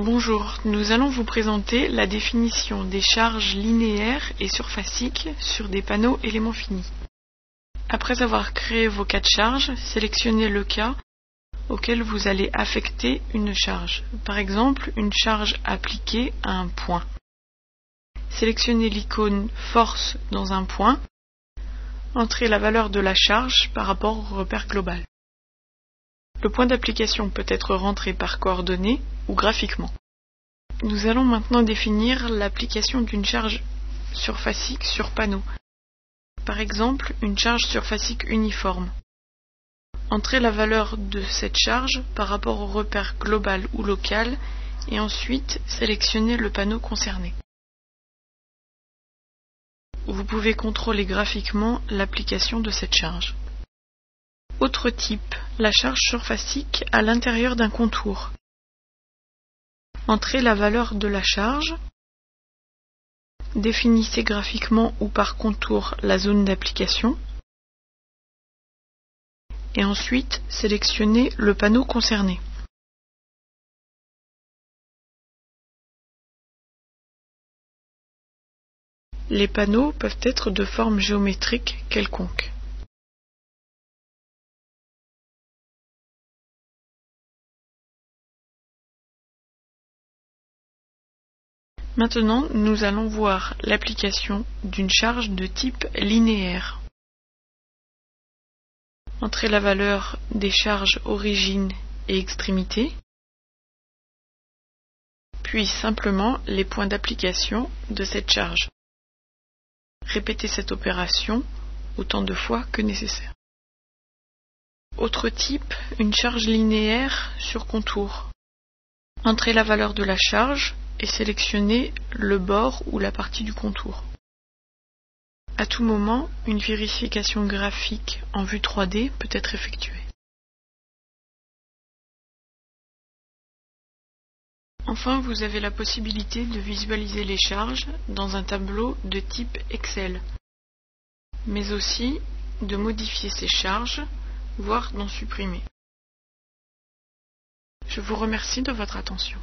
Bonjour, nous allons vous présenter la définition des charges linéaires et surfaciques sur des panneaux éléments finis. Après avoir créé vos cas de charge, sélectionnez le cas auquel vous allez affecter une charge. Par exemple, une charge appliquée à un point. Sélectionnez l'icône force dans un point. Entrez la valeur de la charge par rapport au repère global. Le point d'application peut être rentré par coordonnées ou graphiquement. Nous allons maintenant définir l'application d'une charge surfacique sur panneau. Par exemple, une charge surfacique uniforme. Entrez la valeur de cette charge par rapport au repère global ou local et ensuite sélectionnez le panneau concerné. Vous pouvez contrôler graphiquement l'application de cette charge. Autre type, la charge surfacique à l'intérieur d'un contour. Entrez la valeur de la charge. Définissez graphiquement ou par contour la zone d'application. Et ensuite, sélectionnez le panneau concerné. Les panneaux peuvent être de forme géométrique quelconque. Maintenant, nous allons voir l'application d'une charge de type linéaire. Entrez la valeur des charges origine et extrémité, puis simplement les points d'application de cette charge. Répétez cette opération autant de fois que nécessaire. Autre type, une charge linéaire sur contour. Entrez la valeur de la charge et sélectionnez le bord ou la partie du contour. À tout moment, une vérification graphique en vue 3D peut être effectuée. Enfin, vous avez la possibilité de visualiser les charges dans un tableau de type Excel, mais aussi de modifier ces charges, voire d'en supprimer. Je vous remercie de votre attention.